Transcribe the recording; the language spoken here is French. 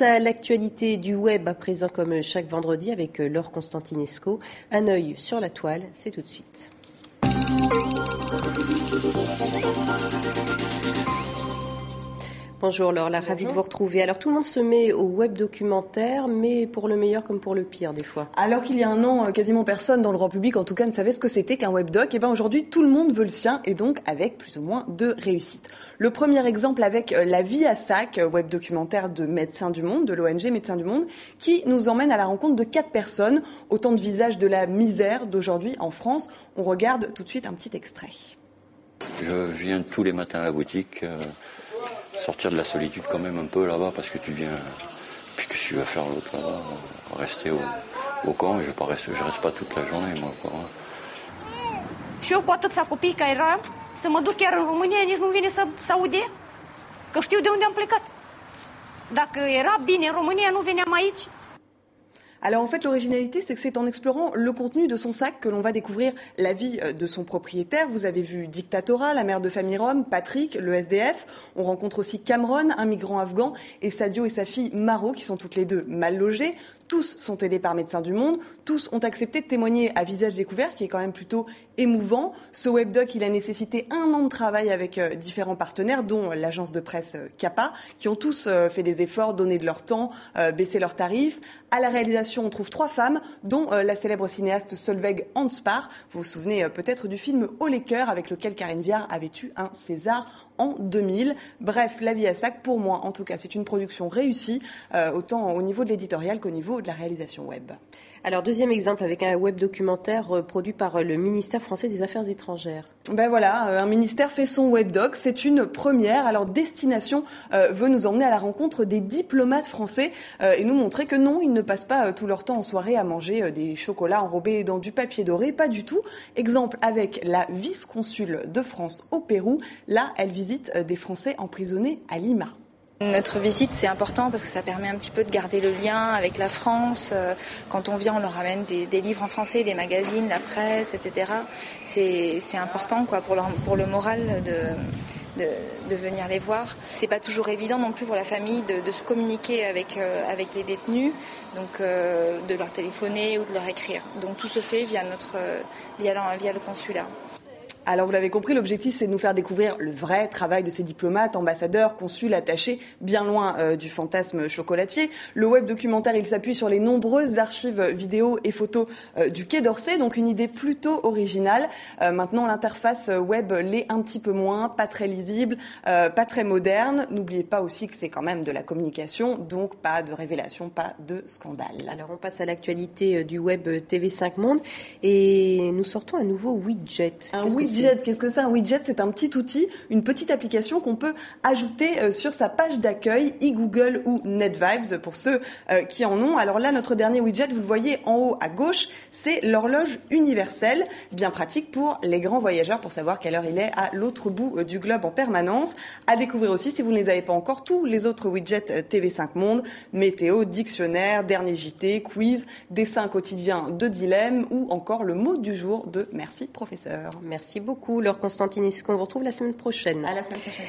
À l'actualité du web à présent, comme chaque vendredi avec Laure Constantinesco. Un œil sur la toile, c'est tout de suite. Bonjour Laure, ravie de vous retrouver. Alors tout le monde se met au web documentaire, mais pour le meilleur comme pour le pire des fois. Alors qu'il y a un an, quasiment personne dans le grand public, en tout cas, ne savait ce que c'était qu'un webdoc. Et bien aujourd'hui, tout le monde veut le sien, et donc avec plus ou moins de réussite. Le premier exemple avec La Vie à Sac, web documentaire de Médecins du Monde, de l'ONG Médecins du Monde, qui nous emmène à la rencontre de 4 personnes, autant de visages de la misère d'aujourd'hui en France. On regarde tout de suite un petit extrait. Je viens tous les matins à la boutique. Sortir de la solitude quand même un peu là-bas parce que tu viens, puis que tu vas faire l'autre là-bas, rester au camp, je reste pas toute la journée moi quoi. Și eu cu atâția copii ca eram, să mă duc chiar în România, nici nu vine să aude, că știu de unde am plecat. Dacă era bine în România, nu veneam aici. Alors en fait, l'originalité, c'est que c'est en explorant le contenu de son sac que l'on va découvrir la vie de son propriétaire. Vous avez vu Dictatora, la mère de famille Rome, Patrick, le SDF. On rencontre aussi Cameron, un migrant afghan, et Sadio et sa fille Maro, qui sont toutes les deux mal logées. Tous sont aidés par Médecins du Monde. Tous ont accepté de témoigner à visage découvert, ce qui est quand même plutôt émouvant. Ce webdoc, il a nécessité 1 an de travail avec différents partenaires, dont l'agence de presse CAPA, qui ont tous fait des efforts, donné de leur temps, baissé leurs tarifs. À la réalisation, on trouve 3 femmes, dont la célèbre cinéaste Solveig Handspar. Vous vous souvenez peut-être du film Haut les cœurs, avec lequel Karine Viard avait eu un César en 2000. Bref, La Vie à Sac, pour moi, en tout cas, c'est une production réussie, autant au niveau de l'éditorial qu'au niveau de la réalisation web. Alors, deuxième exemple avec un web documentaire produit par le ministère français des Affaires étrangères. Ben voilà, un ministère fait son webdoc, c'est une première. Alors, Destination veut nous emmener à la rencontre des diplomates français et nous montrer que non, ils ne passent pas tout leur temps en soirée à manger des chocolats enrobés dans du papier doré, pas du tout. Exemple avec la vice-consul de France au Pérou. Là, elle visite des Français emprisonnés à Lima. Notre visite, c'est important parce que ça permet un petit peu de garder le lien avec la France. Quand on vient, on leur ramène des livres en français, des magazines, la presse, etc. C'est important quoi, pour le moral de venir les voir. C'est pas toujours évident non plus pour la famille de se communiquer avec les détenus, donc de leur téléphoner ou de leur écrire. Donc tout se fait via le consulat. Alors vous l'avez compris, l'objectif c'est de nous faire découvrir le vrai travail de ces diplomates, ambassadeurs, consuls, attachés, bien loin du fantasme chocolatier. Le web documentaire, il s'appuie sur les nombreuses archives vidéo et photos du Quai d'Orsay, donc une idée plutôt originale. Maintenant, l'interface web l'est un petit peu moins, pas très lisible, pas très moderne. N'oubliez pas aussi que c'est quand même de la communication, donc pas de révélation, pas de scandale. Alors on passe à l'actualité du web TV5 Monde et nous sortons un nouveau widget. Qu'est-ce que c'est un widget ? C'est un petit outil, une petite application qu'on peut ajouter sur sa page d'accueil, e-Google ou NetVibes pour ceux qui en ont. Alors là, notre dernier widget, vous le voyez en haut à gauche, c'est l'horloge universelle, bien pratique pour les grands voyageurs pour savoir quelle heure il est à l'autre bout du globe en permanence. À découvrir aussi, si vous ne les avez pas encore, tous les autres widgets TV5 Monde, météo, dictionnaire, dernier JT, quiz, dessin quotidien de dilemme ou encore le mot du jour de Merci Professeur. Merci beaucoup, Laure Constantinesco. On vous retrouve la semaine prochaine. À la semaine prochaine.